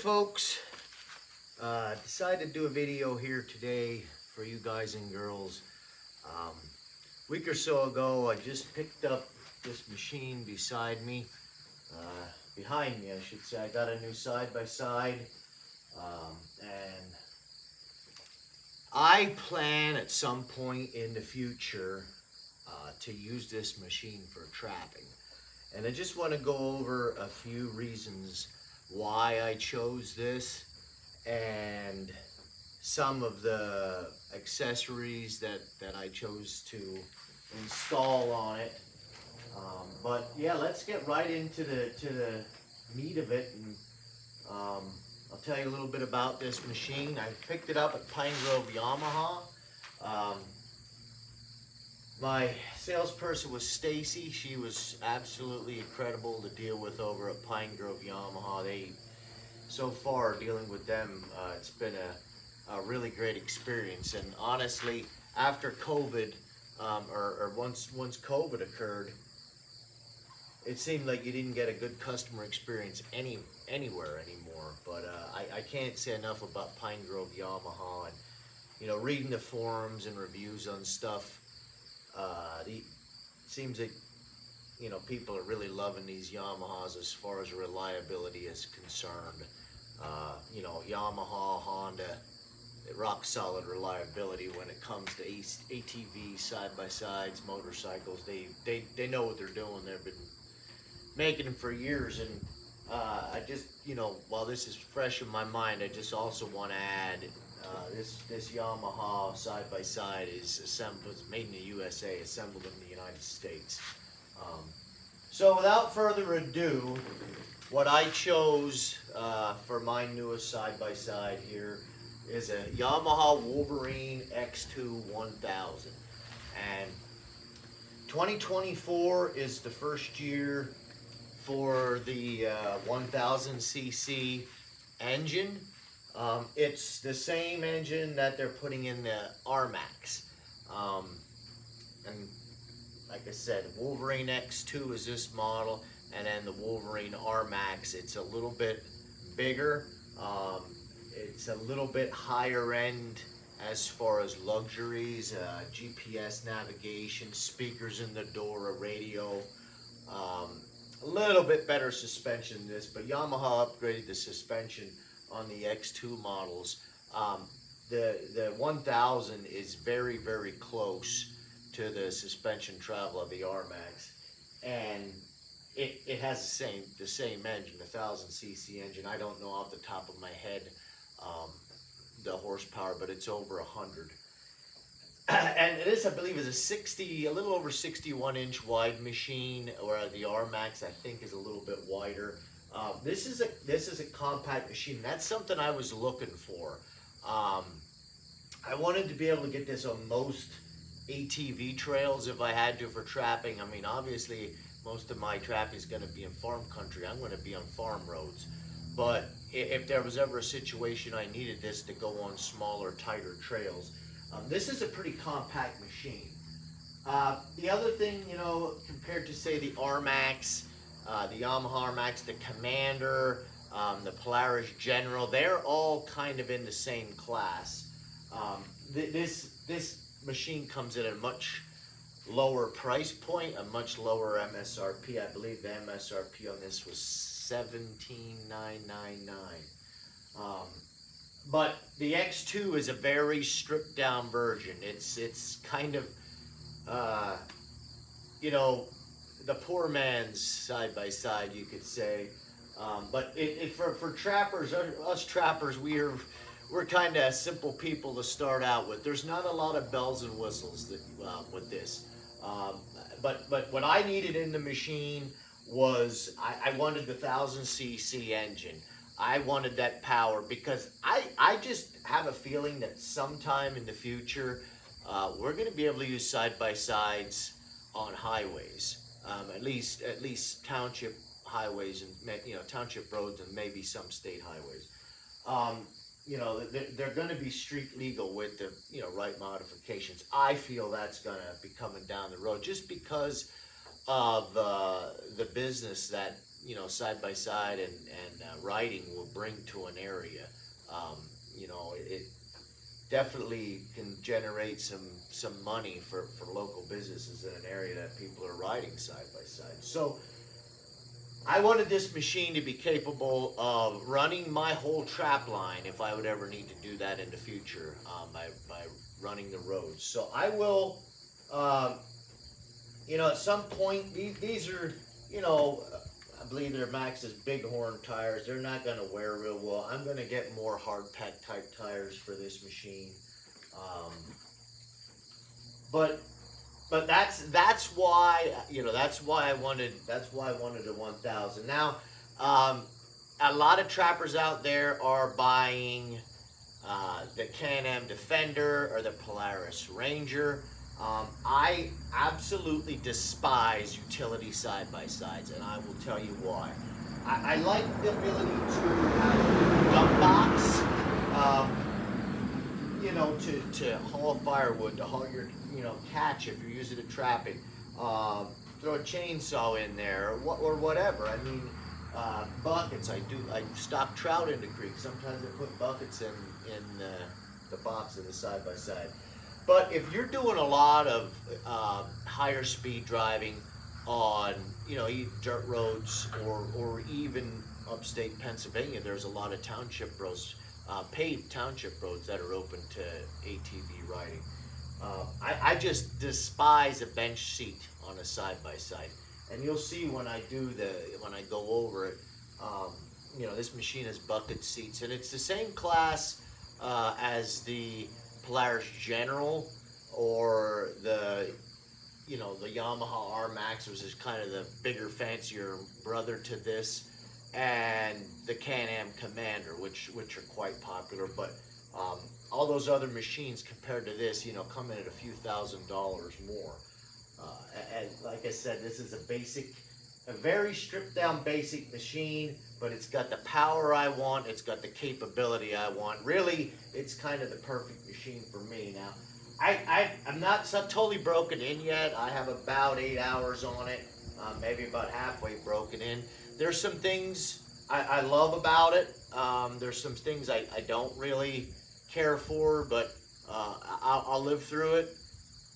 folks, decided to do a video here today for you guys and girls. A week or so ago I just picked up this machine beside me, behind me I should say. I got a new side-by-side, and I plan at some point in the future to use this machine for trapping. And I just want to go over a few reasons why I chose this and some of the accessories that I chose to install on it. But yeah, let's get right into the meat of it, and I'll tell you a little bit about this machine. I picked it up at Pine Grove Yamaha. My salesperson was Stacy. She was absolutely incredible to deal with over at Pine Grove Yamaha. So far dealing with them, it's been a really great experience. And honestly, after COVID, or once COVID occurred, it seemed like you didn't get a good customer experience anywhere anymore. But I can't say enough about Pine Grove Yamaha, and reading the forums and reviews on stuff. It seems like people are really loving these Yamahas as far as reliability is concerned. Yamaha, Honda, rock solid reliability when it comes to ATVs, side-by-sides, motorcycles. They know what they're doing. They've been making them for years, and I just, while this is fresh in my mind, I just also want to add this Yamaha side-by-side is assembled, it's made in the USA, assembled in the United States. So without further ado, what I chose for my newest side-by-side here is a Yamaha Wolverine X2 1000. And 2024 is the first year for the 1000cc engine. It's the same engine that they're putting in the R-Max. And like I said, Wolverine X2 is this model, and then the Wolverine R-Max, it's a little bit bigger. It's a little bit higher end as far as luxuries, GPS navigation, speakers in the door, a radio. A little bit better suspension than this, but Yamaha upgraded the suspension on the X2 models. The 1000 is very, very close to the suspension travel of the R-Max, and it has the same engine, the 1000cc engine. I don't know off the top of my head the horsepower, but it's over 100. And this, I believe, is a little over 61-inch wide machine, where the R-Max I think is a little bit wider. This is a compact machine. That's something I was looking for. I wanted to be able to get this on most ATV trails if I had to for trapping. I mean, obviously, most of my trapping is going to be in farm country. I'm going to be on farm roads. But if there was ever a situation I needed this to go on smaller, tighter trails, this is a pretty compact machine. The other thing, compared to, say, the R-Max, the Yamaha R-Max, the Commander, the Polaris General, they're all kind of in the same class. This machine comes at a much lower price point, a much lower MSRP. I believe the MSRP on this was $17,999. But the X2 is a very stripped down version. It's kind of, the poor man's side-by-side, you could say. But for trappers, us trappers, we're kind of simple people to start out with. There's not a lot of bells and whistles with this. But what I needed in the machine was I wanted the 1000cc engine. I wanted that power because I just have a feeling that sometime in the future we're going to be able to use side-by-sides on highways, at least township highways and township roads and maybe some state highways. They're going to be street legal with the right modifications. I feel that's going to be coming down the road just because of the business that you know, side by side and riding will bring to an area. You know, it definitely can generate some money for local businesses in an area that people are riding side by side. So I wanted this machine to be capable of running my whole trap line if I would ever need to do that in the future, by running the roads. So I will, you know, at some point, these are, you know, I believe they're Maxxis Bighorn tires. They're not going to wear real well. I'm going to get more hard pack type tires for this machine. But that's why, you know, that's why I wanted the 1000. Now, a lot of trappers out there are buying the Can-Am Defender or the Polaris Ranger. I absolutely despise utility side-by-sides, and I will tell you why. I like the ability to have a dump box, you know, to haul firewood, to haul your, you know, catch if you're using it trapping. Throw a chainsaw in there, or whatever. I mean, buckets. I stock trout in the creek. Sometimes I put buckets in the box of the side-by-side. But if you're doing a lot of higher speed driving on, you know, dirt roads or even upstate Pennsylvania, there's a lot of township roads, paved township roads that are open to ATV riding. I just despise a bench seat on a side-by-side, and you'll see when I go over it. You know, this machine has bucket seats, and it's the same class as the Polaris General or the, you know, the Yamaha R-Max, which is kind of the bigger, fancier brother to this, and the Can-Am Commander, which are quite popular. But all those other machines compared to this, you know, come in at a few $1,000s more. And like I said, this is a very stripped down basic machine, but it's got the power I want, it's got the capability I want. Really, it's kind of the perfect machine for me. Now, I'm not totally broken in yet. I have about 8 hours on it, maybe about halfway broken in. There's some things I love about it. There's some things I don't really care for, but I'll live through it.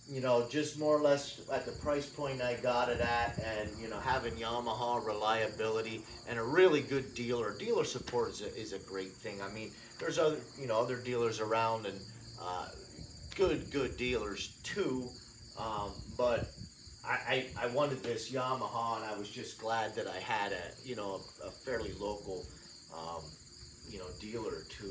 You know, just more or less at the price point I got it at, and, you know, having Yamaha reliability and a really good dealer support is a great thing. I mean, there's other dealers around, and good dealers too, but I wanted this Yamaha, and I was just glad that I had a fairly local you know, dealer to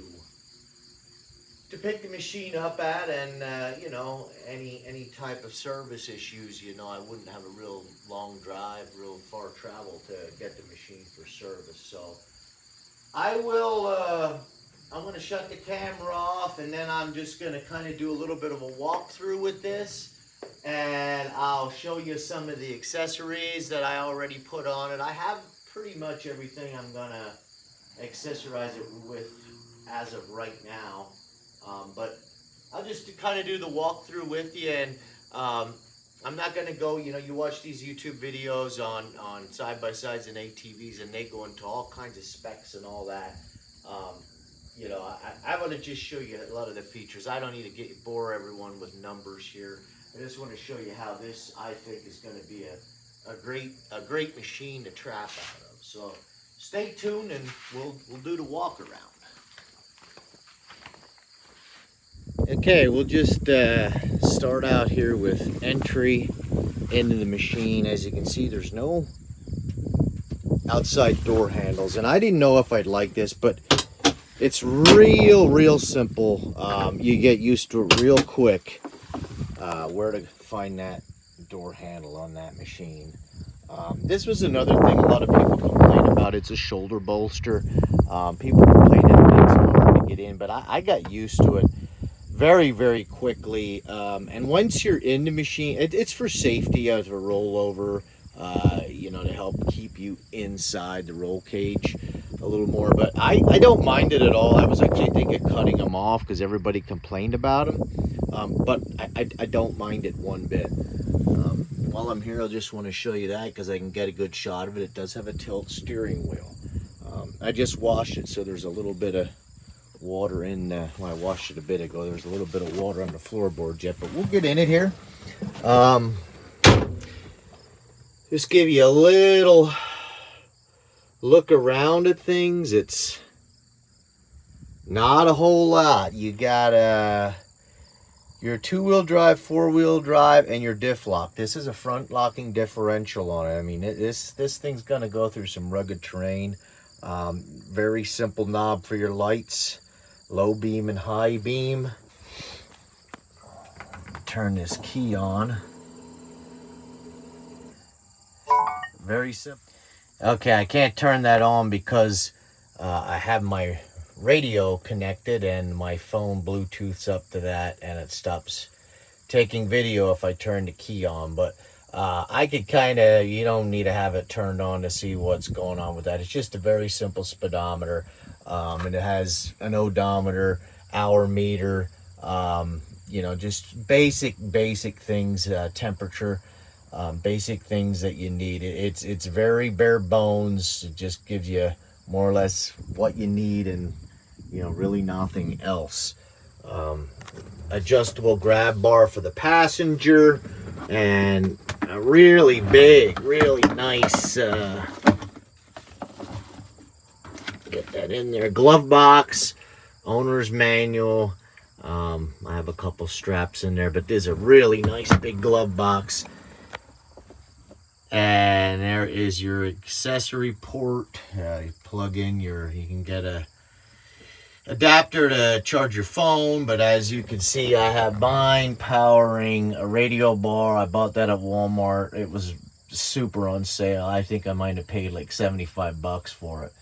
pick the machine up at, and you know, any type of service issues, you know, I wouldn't have a real long drive, real far travel to get the machine for service. So I will I'm going to shut the camera off, and then I'm just going to kind of do a little bit of a walkthrough with this, and I'll show you some of the accessories that I already put on it. I have pretty much everything I'm going to accessorize it with as of right now. But I'll just kind of do the walkthrough with you, and I'm not going to go, you know, you watch these YouTube videos on side-by-sides and ATVs, and they go into all kinds of specs and all that. You know, I want to just show you a lot of the features. I don't need to bore everyone with numbers here. I just want to show you how this, I think, is going to be a great machine to trap out of. So stay tuned, and we'll do the walk around. Okay, we'll just start out here with entry into the machine. As you can see, there's no outside door handles, and I didn't know if I'd like this, but it's real simple. You get used to it real quick, where to find that door handle on that machine. This was another thing a lot of people complain about. It's a shoulder bolster. People complain it makes it hard to get in, but I got used to it very quickly. And once you're in the machine, it's for safety as a rollover, you know, to help keep you inside the roll cage a little more. But I don't mind it at all. I was actually thinking of cutting them off because everybody complained about them. But I don't mind it one bit. while I'm here, I just want to show you that because I can get a good shot of it. It does have a tilt steering wheel. I just washed it, so there's a little bit of water in, when I washed it a bit ago, there's a little bit of water on the floorboards yet, but we'll get in it here. Just give you a little look around at things. It's not a whole lot. You got your two-wheel drive, four-wheel drive, and your diff lock. This is a front locking differential on it. I mean, this thing's gonna go through some rugged terrain. Very simple knob for your lights, low beam and high beam. Turn this key on. Very simple. Okay, I can't turn that on because I have my radio connected and my phone Bluetooths up to that, and it stops taking video if I turn the key on. But I could kind of, you don't need to have it turned on to see what's going on with that. It's just a very simple speedometer, and it has an odometer, hour meter, you know, just basic things, temperature, basic things that you need. It's very bare bones. It just gives you more or less what you need, and you know, really nothing else. Adjustable grab bar for the passenger, and a really big, really nice, get that in there, glove box, owner's manual. I have a couple straps in there, but there's a really nice big glove box. And there is your accessory port. You plug in you can get a adapter to charge your phone, but as you can see, I have mine powering a radio bar. I bought that at Walmart. It was super on sale. I think I might have paid like 75 bucks for it.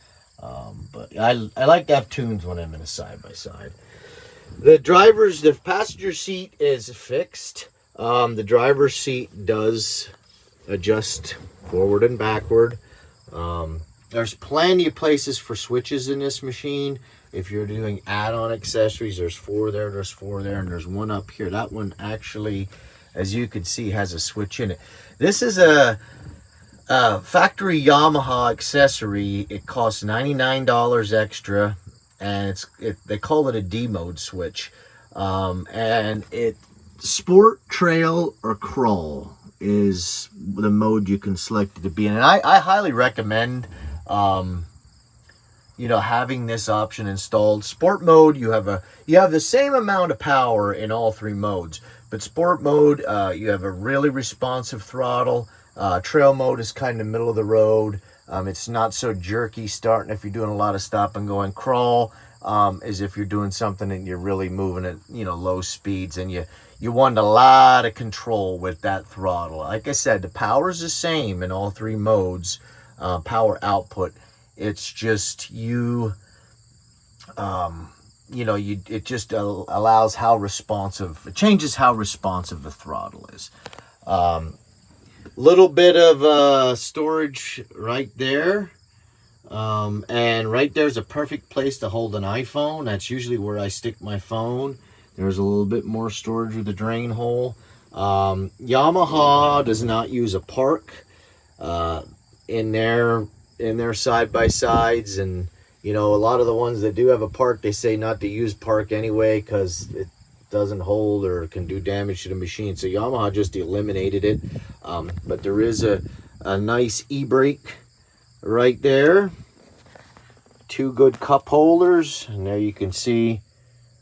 But I like to have tunes when I'm in a side-by-side. The passenger seat is fixed. The driver's seat does adjust forward and backward. There's plenty of places for switches in this machine. If you're doing add-on accessories, there's four there, and there's one up here. That one actually, as you can see, has a switch in it. This is a factory Yamaha accessory. It costs $99 extra, and they call it a D-mode switch. And sport, trail, or crawl is the mode you can select it to be in. And I highly recommend you know, having this option installed. Sport mode, you have the same amount of power in all three modes, but sport mode, you have a really responsive throttle. Trail mode is kind of middle of the road. It's not so jerky starting if you're doing a lot of stop and going. Crawl is if you're doing something and you're really moving at, you know, low speeds, and you want a lot of control with that throttle. Like I said, the power is the same in all three modes, power output. It's just you know, it just allows how responsive, it changes how responsive the throttle is. Little bit of storage right there. And right there's a perfect place to hold an iPhone. That's usually where I stick my phone. There's a little bit more storage with the drain hole. Yamaha does not use a park in their side-by-sides, and you know, a lot of the ones that do have a park, they say not to use park anyway because it doesn't hold or can do damage to the machine. So Yamaha just eliminated it. But there is a nice e-brake right there. Two good cup holders, and there you can see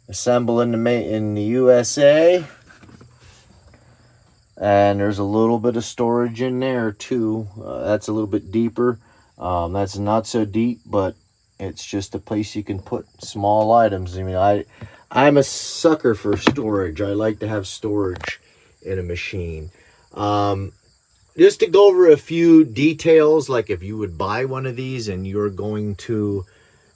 assemble in the USA. And there's a little bit of storage in there too. That's a little bit deeper. That's not so deep, but it's just a place you can put small items. I mean, I'm a sucker for storage. I like to have storage in a machine. Just to go over a few details, like if you would buy one of these and you're going to,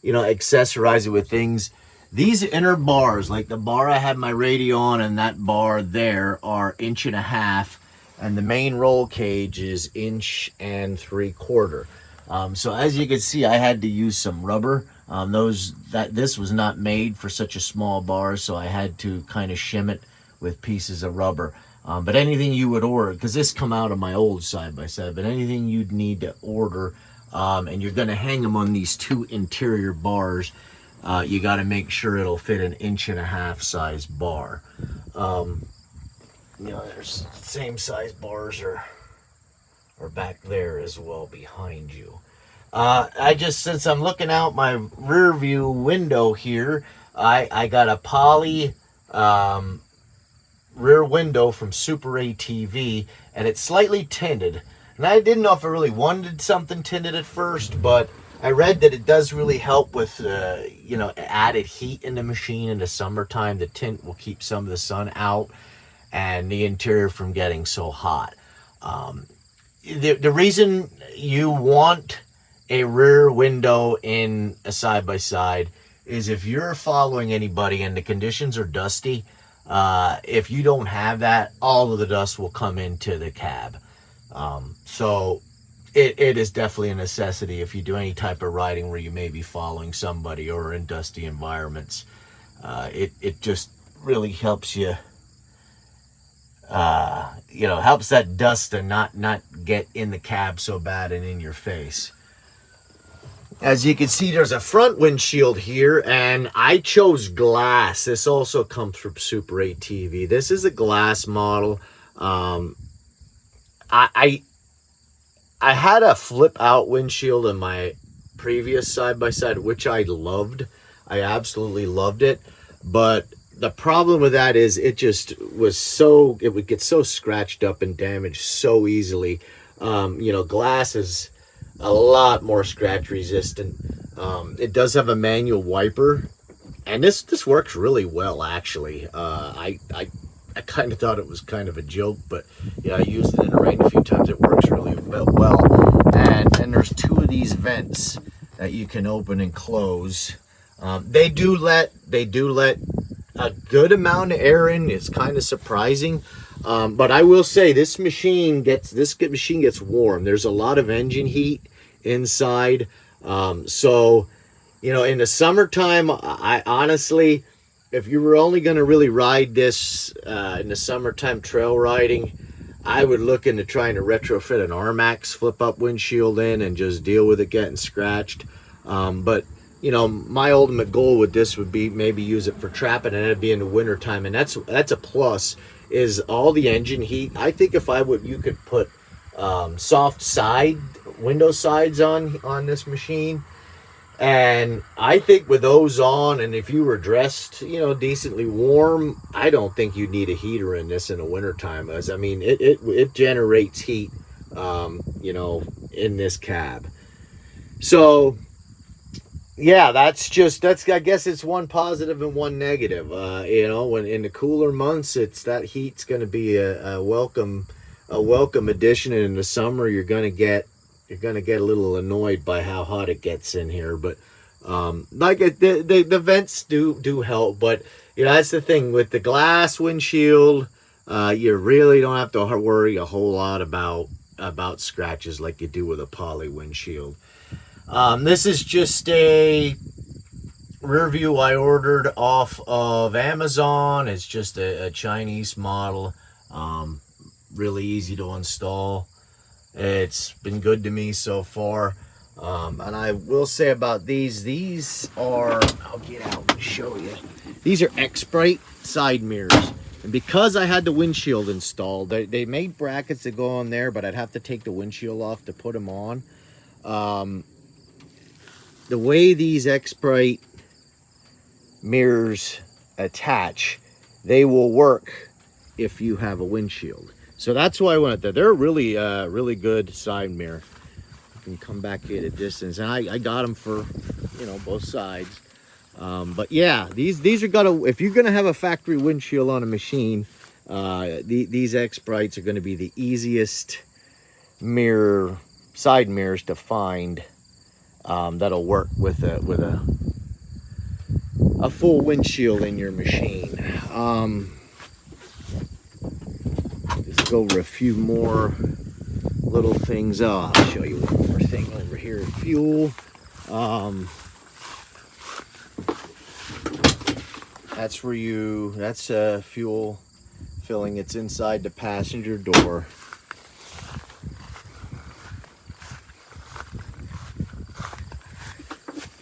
you know, accessorize it with things. These inner bars, like the bar I had my radio on and that bar there, are 1.5 inches, and the main roll cage is 1.75 inches. So as you can see, I had to use some rubber. This was not made for such a small bar, so I had to kind of shim it with pieces of rubber. But anything you would order, because this come out of my old side-by-side, but anything you'd need to order, and you're going to hang them on these 2 interior bars, you got to make sure it'll fit an 1.5-inch size bar. You know, there's same size bars are back there as well behind you. Since I'm looking out my rear view window here, I got a poly rear window from Super ATV, and it's slightly tinted. And I didn't know if I really wanted something tinted at first, but I read that it does really help with, you know, added heat in the machine in the summertime. The tint will keep some of the sun out and the interior from getting so hot. The reason you want a rear window in a side-by-side is if you're following anybody and the conditions are dusty, if you don't have that, all of the dust will come into the cab. So it is definitely a necessity if you do any type of riding where you may be following somebody or in dusty environments. It just really helps you, you know, helps that dust to not get in the cab so bad and in your face. As you can see, there's a front windshield here, and I chose glass. This also comes from Super ATV. This is a glass model. I had a flip out windshield in my previous side-by-side, which I loved. I absolutely loved it. But the problem with that is it just was so, it would get so scratched up and damaged so easily. You know, glass is a lot more scratch resistant. It does have a manual wiper, and this works really well, actually. I kind of thought it was kind of a joke, but yeah, I used it in the rain a few times. It works really well. And there's 2 of these vents that you can open and close. They do let a good amount of air in. It's kind of surprising. But I will say this machine gets warm. There's a lot of engine heat inside. So, you know, in the summertime, I honestly, if you were only going to really ride this in the summertime trail riding, I would look into trying to retrofit an RMAX flip-up windshield in and just deal with it getting scratched. But, you know, my ultimate goal with this would be maybe use it for trapping, and it'd be in the wintertime. And that's a plus, is all the engine heat. I think if you could put soft window sides on this machine, and I think with those on, and if you were dressed, you know, decently warm, I don't think you'd need a heater in this in the wintertime. As I mean, it generates heat, you know, in this cab. So yeah, I guess it's one positive and one negative. You know, when in the cooler months, that heat's going to be a welcome addition, and in the summer you're going to get a little annoyed by how hot it gets in here. But the vents do help. But you know, that's the thing with the glass windshield. You really don't have to worry a whole lot about scratches like you do with a poly windshield. This is just a rear view I ordered off of Amazon. It's just a Chinese model. Really easy to install. It's been good to me so far. And I will say about these are, I'll get out and show you. These are X-Brite side mirrors. And because I had the windshield installed, they made brackets that go on there, but I'd have to take the windshield off to put them on. The way these X-Brite mirrors attach, they will work if you have a windshield. So that's why I went there. They're really, really good side mirror. You can come back at a distance, and I got them for, you know, both sides. But yeah, these are if you're gonna have a factory windshield on a machine, these X-Brites are gonna be the easiest side mirrors to find. That'll work with a full windshield in your machine. Just go over a few more little things. I'll show you one more thing over here. Fuel. That's fuel filling. It's inside the passenger door.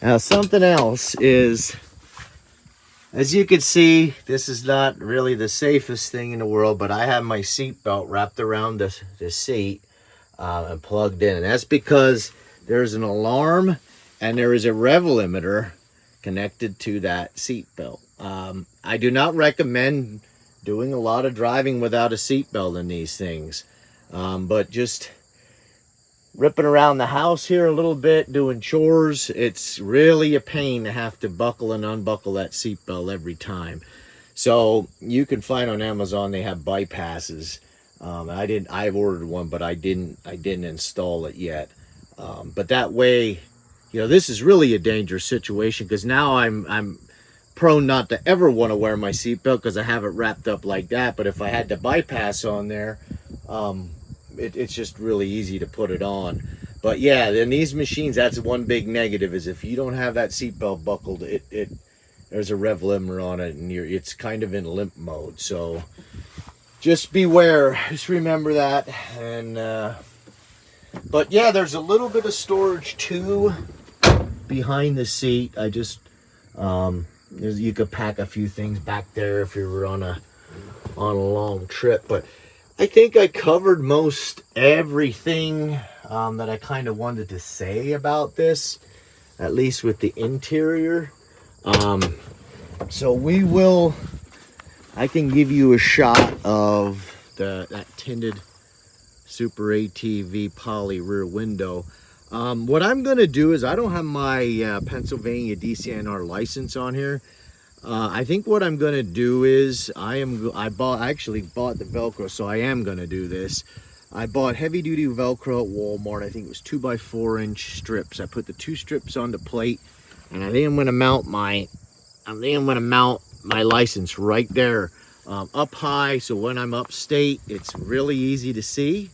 Now something else is, as you can see, this is not really the safest thing in the world, but I have my seat belt wrapped around the seat and plugged in. And that's because there's an alarm and there is a rev limiter connected to that seat belt. I do not recommend doing a lot of driving without a seat belt in these things, but just ripping around the house here a little bit, doing chores, it's really a pain to have to buckle and unbuckle that seatbelt every time. So you can find on Amazon, they have bypasses. I've ordered one, but I didn't install it yet. But that way, you know, this is really a dangerous situation, because now I'm prone not to ever want to wear my seatbelt because I have it wrapped up like that. But if I had the bypass on there, it's just really easy to put it on. But yeah, in these machines, that's one big negative, is if you don't have that seatbelt buckled, there's a rev limiter on it, and it's kind of in limp mode. So just beware, just remember that. And but yeah, there's a little bit of storage too behind the seat. I just you could pack a few things back there if you were on a long trip. But I think I covered most everything that I kind of wanted to say about this, at least with the interior. So I can give you a shot of that tinted Super ATV poly rear window. What I'm going to do is, I don't have my Pennsylvania DCNR license on here. I think what I'm going to do is, I actually bought the Velcro, so I am going to do this. I bought heavy duty Velcro at Walmart. I think it was 2x4 inch strips. I put the 2 strips on the plate, and I think I'm going to mount my license right there, up high, so when I'm upstate, it's really easy to see.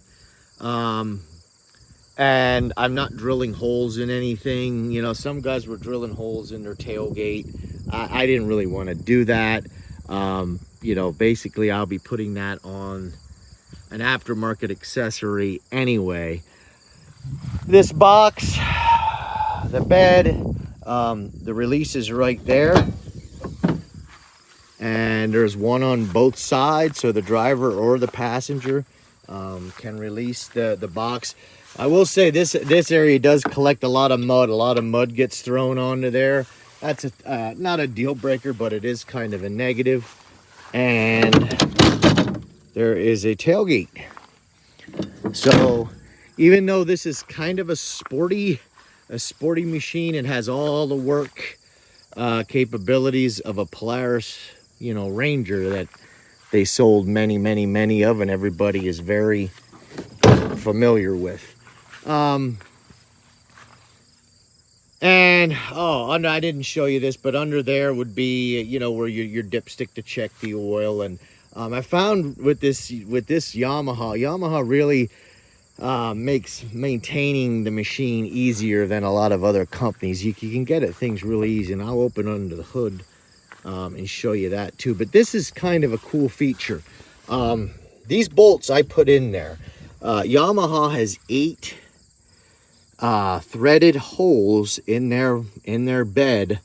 And I'm not drilling holes in anything. You know, some guys were drilling holes in their tailgate. I didn't really want to do that. You know, basically I'll be putting that on an aftermarket accessory anyway. This box, the bed, the release is right there. And there's one on both sides, so the driver or the passenger can release the box. I will say this area does collect a lot of mud. A lot of mud gets thrown onto there. That's not a deal breaker, but it is kind of a negative. And there is a tailgate. So even though this is kind of a sporty machine, it has all the work capabilities of a Polaris, you know, Ranger that they sold many of, and everybody is very familiar with. And I didn't show you this, but under there would be, you know, where your dipstick to check the oil. And I found with this Yamaha really makes maintaining the machine easier than a lot of other companies. You can get at things really easy, and I'll open under the hood and show you that too. But this is kind of a cool feature. These bolts I put in there. Yamaha has 8 threaded holes in their bed,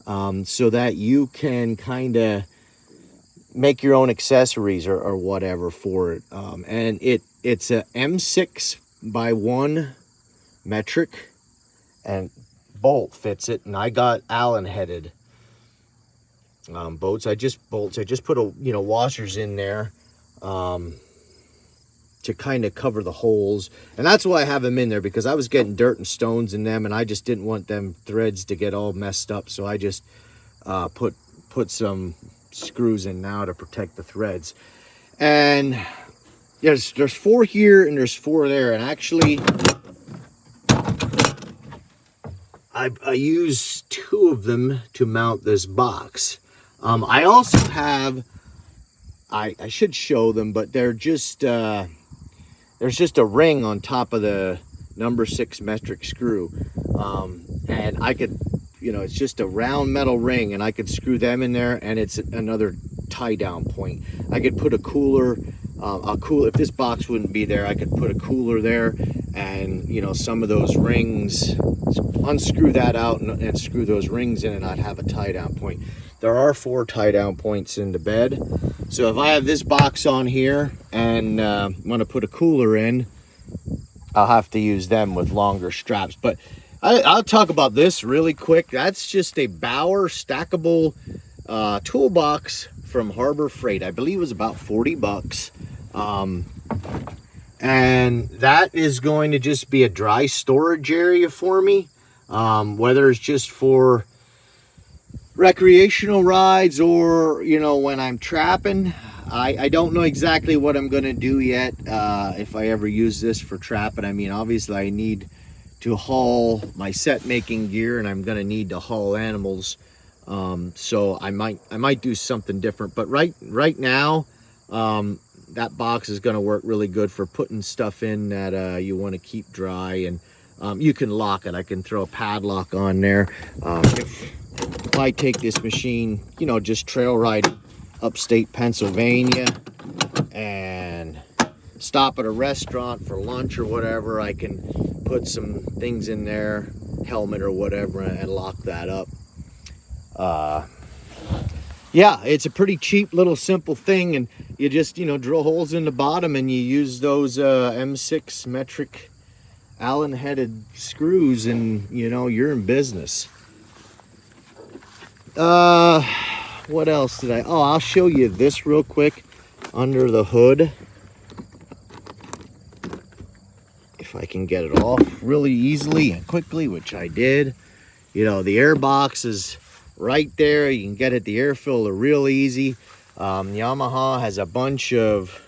so that you can kind of make your own accessories or whatever for it. And it's a M6 by 1 metric, and bolt fits it. And I got Allen headed bolts. I just put washers in there to kind of cover the holes, and that's why I have them in there, because I was getting dirt and stones in them, and I just didn't want them threads to get all messed up. So I just put some screws in now to protect the threads. And there's 4 here and there's 4 there, and actually I use 2 of them to mount this box. I also have, I should show them, but they're just there's just a ring on top of the number 6 metric screw, and I could, you know, it's just a round metal ring, and I could screw them in there, and it's another tie down point. I could put a cooler, if this box wouldn't be there, I could put a cooler there, and you know, some of those rings, unscrew that out and screw those rings in, and I'd have a tie down point. There are 4 tie down points in the bed. So if I have this box on here and want to put a cooler in, I'll have to use them with longer straps. But I'll talk about this really quick. That's just a Bauer stackable toolbox from Harbor Freight. I believe it was about 40 bucks. And that is going to just be a dry storage area for me. Whether it's just for recreational rides or, you know, when I'm trapping. I don't know exactly what I'm going to do yet, if I ever use this for trapping. I mean, obviously I need to haul my set making gear, and I'm going to need to haul animals. So I might do something different, but right now, that box is going to work really good for putting stuff in that you want to keep dry, and you can lock it. I can throw a padlock on there. If I take this machine, you know, just trail ride upstate Pennsylvania and stop at a restaurant for lunch or whatever, I can put some things in there, helmet or whatever, and lock that up. Yeah, it's a pretty cheap little simple thing, and you just, you know, drill holes in the bottom and you use those M6 metric Allen headed screws, and you know, you're in business. What else did I'll show you this real quick under the hood. If I can get it off really easily and quickly, which I did. You know, the air box is right there. You can get it, the air filler real easy. Yamaha has a bunch of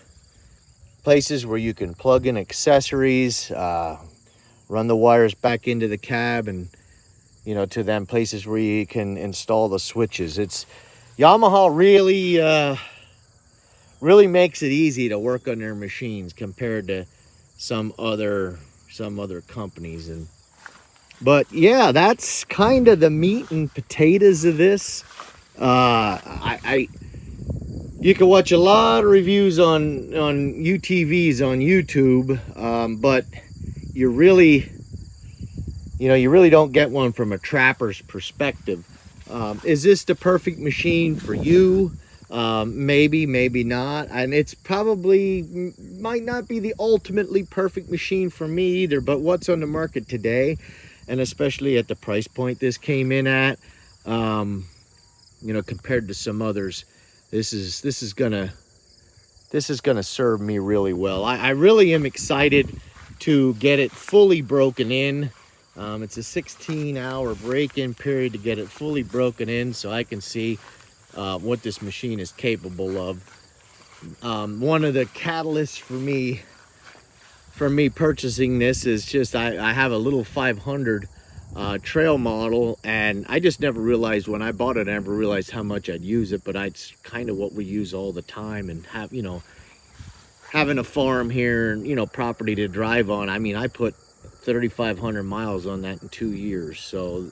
places where you can plug in accessories, run the wires back into the cab, and you know, to them places where you can install the switches. It's Yamaha really makes it easy to work on their machines compared to some other companies. But yeah, that's kind of the meat and potatoes of this. You can watch a lot of reviews on UTVs on YouTube, but you really don't get one from a trapper's perspective. Is this the perfect machine for you? Maybe, maybe not. And it's probably might not be the ultimately perfect machine for me either, but what's on the market today, and especially at the price point this came in at, you know, compared to some others, this is gonna serve me really well. I really am excited to get it fully broken in. It's a 16-hour break-in period to get it fully broken in, so I can see what this machine is capable of. One of the catalysts for me purchasing this is just I have a little 500 trail model, and I just never realized when I bought it, I never realized how much I'd use it, but it's kind of what we use all the time, and have, you know, having a farm here and, you know, property to drive on. I mean, I put 3,500 miles on that in 2 years. So,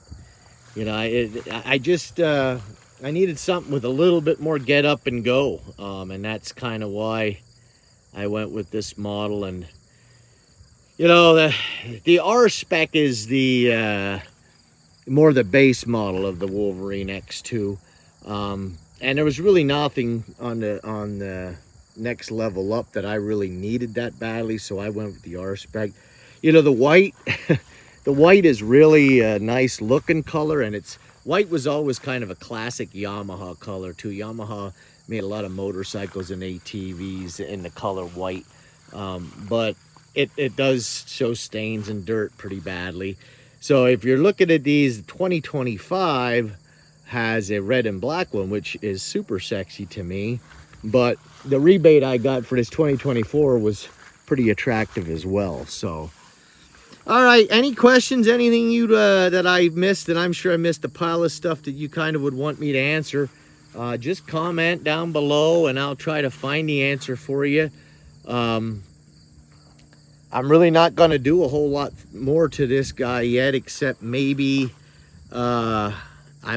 you know, I needed something with a little bit more get up and go. And that's kind of why I went with this model. And, you know, the R spec is the more the base model of the Wolverine X2. And there was really nothing on the next level up that I really needed that badly. So I went with the R spec. You know, the white, the white is really a nice looking color, and white was always kind of a classic Yamaha color too. Yamaha made a lot of motorcycles and ATVs in the color white, but it does show stains and dirt pretty badly. So if you're looking at these, 2025 has a red and black one, which is super sexy to me, but the rebate I got for this 2024 was pretty attractive as well. So all right, any questions, anything that I missed? And I'm sure I missed a pile of stuff that you kind of would want me to answer. Just comment down below and I'll try to find the answer for you. I'm really not going to do a whole lot more to this guy yet, except maybe I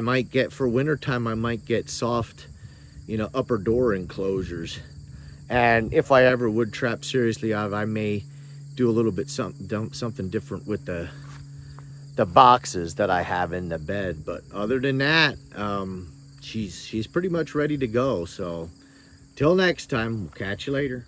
might get, for wintertime, I might get soft you know, upper door enclosures. And if I ever would trap seriously, I may do a little bit something different with the boxes that I have in the bed. But other than that, she's pretty much ready to go. So till next time, we'll catch you later.